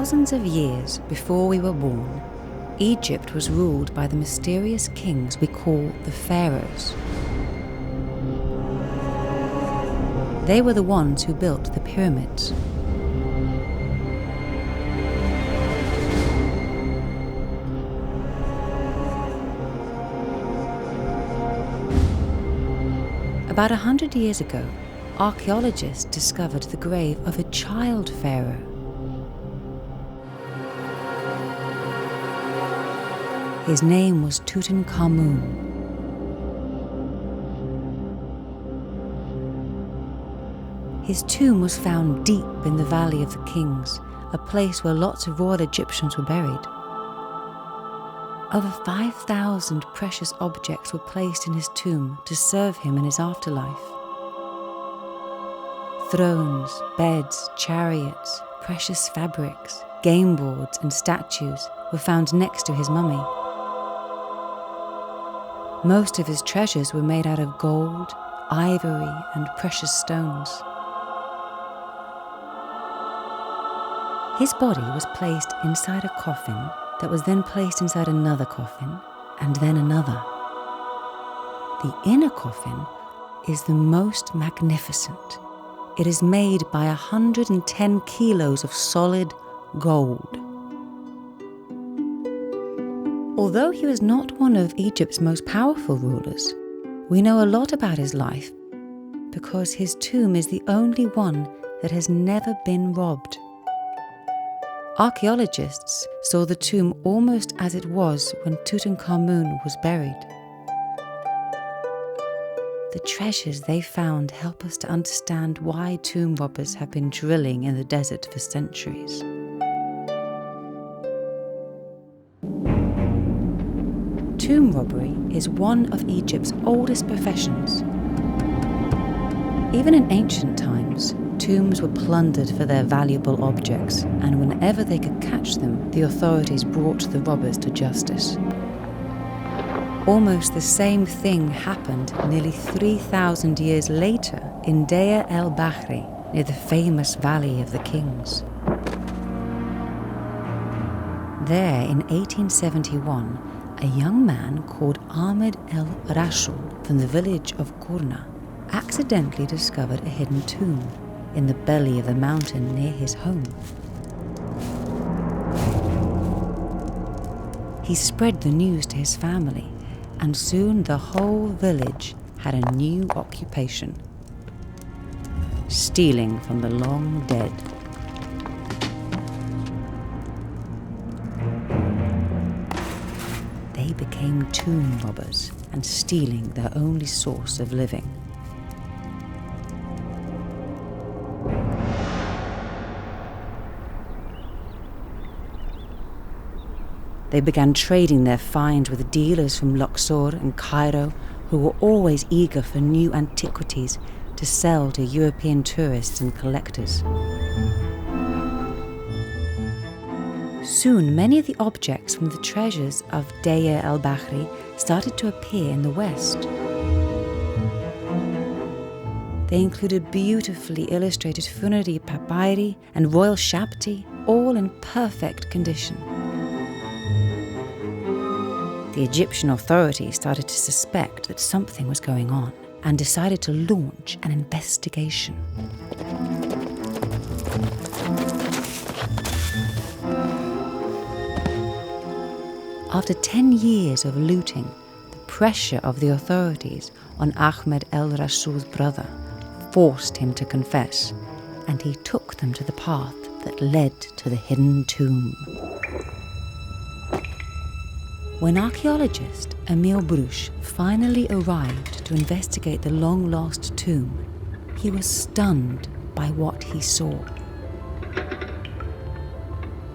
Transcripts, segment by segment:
Thousands of years before we were born, Egypt was ruled by the mysterious kings we call the pharaohs. They were the ones who built the pyramids. About 100 years ago, archaeologists discovered the grave of a child pharaoh. His name was Tutankhamun. His tomb was found deep in the Valley of the Kings, a place where lots of royal Egyptians were buried. Over 5,000 precious objects were placed in his tomb to serve him in his afterlife. Thrones, beds, chariots, precious fabrics, game boards and statues were found next to his mummy. Most of his treasures were made out of gold, ivory and precious stones. His body was placed inside a coffin that was then placed inside another coffin and then another. The inner coffin is the most magnificent. It is made by 110 kilos of solid gold. Although he was not one of Egypt's most powerful rulers, we know a lot about his life because his tomb is the only one that has never been robbed. Archaeologists saw the tomb almost as it was when Tutankhamun was buried. The treasures they found help us to understand why tomb robbers have been drilling in the desert for centuries. Tomb robbery is one of Egypt's oldest professions. Even in ancient times, tombs were plundered for their valuable objects, and whenever they could catch them, the authorities brought the robbers to justice. Almost the same thing happened nearly 3,000 years later in Deir el-Bahri, near the famous Valley of the Kings. There, in 1871, a young man called Ahmed el-Rashul from the village of Kurna accidentally discovered a hidden tomb in the belly of the mountain near his home. He spread the news to his family, and soon the whole village had a new occupation: stealing from the long dead. They became tomb robbers and stealing their only source of living. They began trading their finds with dealers from Luxor and Cairo who were always eager for new antiquities to sell to European tourists and collectors. Soon, many of the objects from the treasures of Deir el-Bahri started to appear in the West. They included beautifully illustrated funerary papyri and royal shabti, all in perfect condition. The Egyptian authorities started to suspect that something was going on and decided to launch an investigation. After 10 years of looting, the pressure of the authorities on Ahmed el-Rashul's brother forced him to confess, and he took them to the path that led to the hidden tomb. When archaeologist Emil Bruch finally arrived to investigate the long-lost tomb, he was stunned by what he saw.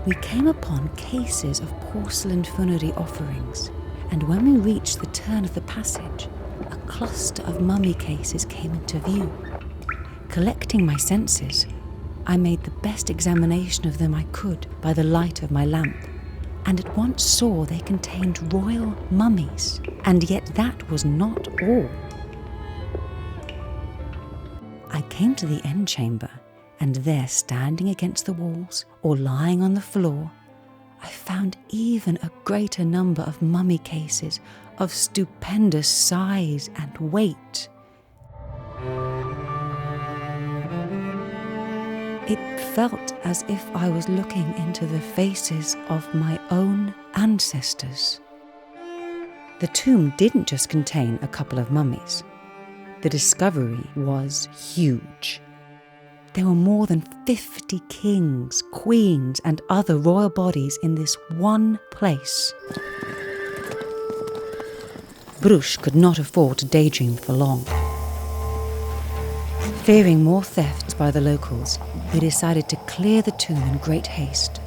We came upon cases of porcelain funerary offerings, and when we reached the turn of the passage, a cluster of mummy cases came into view. Collecting my senses, I made the best examination of them I could by the light of my lamp, and at once saw they contained royal mummies, and yet that was not all. I came to the end chamber and there, standing against the walls or lying on the floor, I found even a greater number of mummy cases of stupendous size and weight. It felt as if I was looking into the faces of my own ancestors. The tomb didn't just contain a couple of mummies. The discovery was huge. There were more than 50 kings, queens, and other royal bodies in this one place. Bruges could not afford to daydream for long. Fearing more thefts by the locals, he decided to clear the tomb in great haste.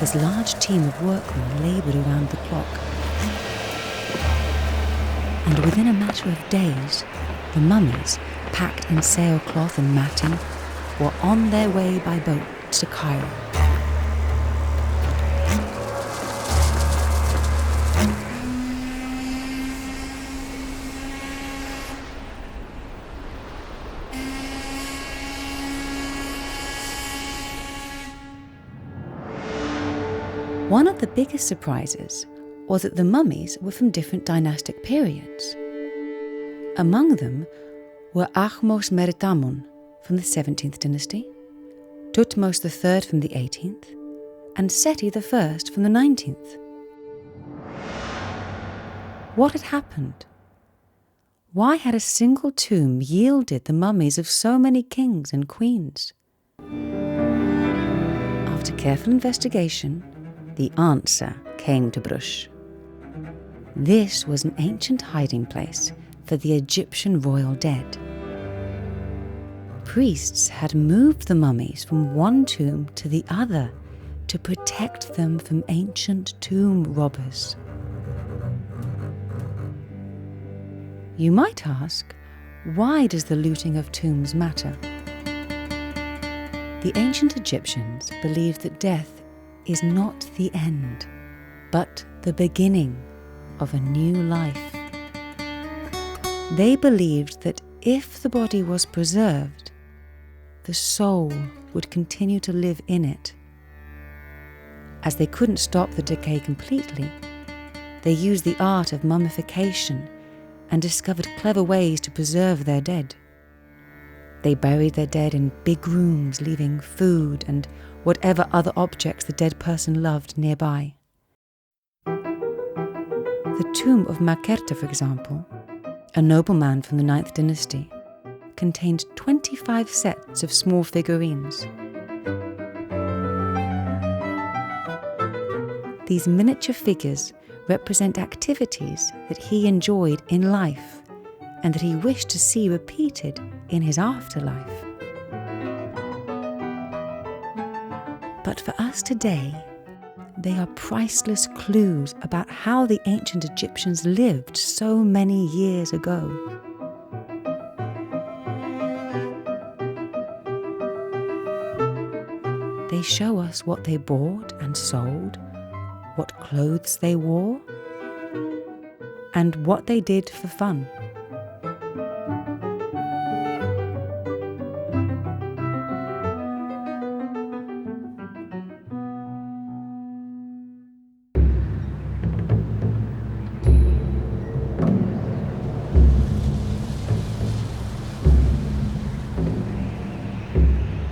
His large team of workmen laboured around the clock, and within a matter of days, the mummies, packed in sailcloth and matting, were on their way by boat to Cairo. One of the biggest surprises was that the mummies were from different dynastic periods. Among them were Ahmose Meritamon from the 17th dynasty, Thutmose III from the 18th, and Seti I from the 19th. What had happened? Why had a single tomb yielded the mummies of so many kings and queens? After careful investigation, the answer came to Bruges. This was an ancient hiding place for the Egyptian royal dead. Priests had moved the mummies from one tomb to the other to protect them from ancient tomb robbers. You might ask, why does the looting of tombs matter? The ancient Egyptians believed that death is not the end, but the beginning of a new life. They believed that if the body was preserved, the soul would continue to live in it. As they couldn't stop the decay completely, they used the art of mummification and discovered clever ways to preserve their dead. They buried their dead in big rooms, leaving food and whatever other objects the dead person loved nearby. The tomb of Makerta, for example, a nobleman from the 9th dynasty, contained 25 sets of small figurines. These miniature figures represent activities that he enjoyed in life and that he wished to see repeated in his afterlife. But for us today, they are priceless clues about how the ancient Egyptians lived so many years ago. They show us what they bought and sold, what clothes they wore, and what they did for fun.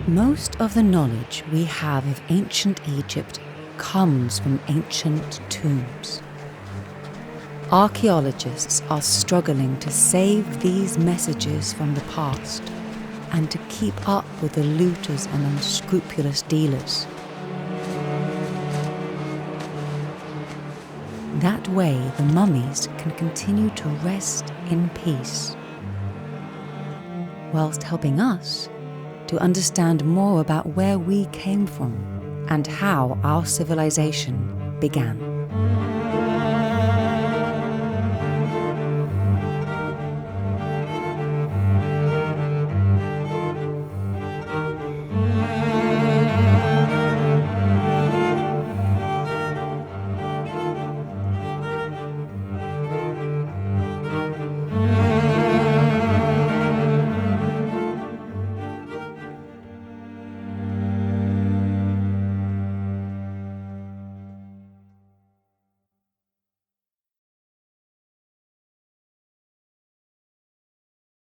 Most of the knowledge we have of ancient Egypt comes from ancient tombs. Archaeologists are struggling to save these messages from the past and to keep up with the looters and unscrupulous dealers. That way, the mummies can continue to rest in peace, whilst helping us to understand more about where we came from and how our civilization began.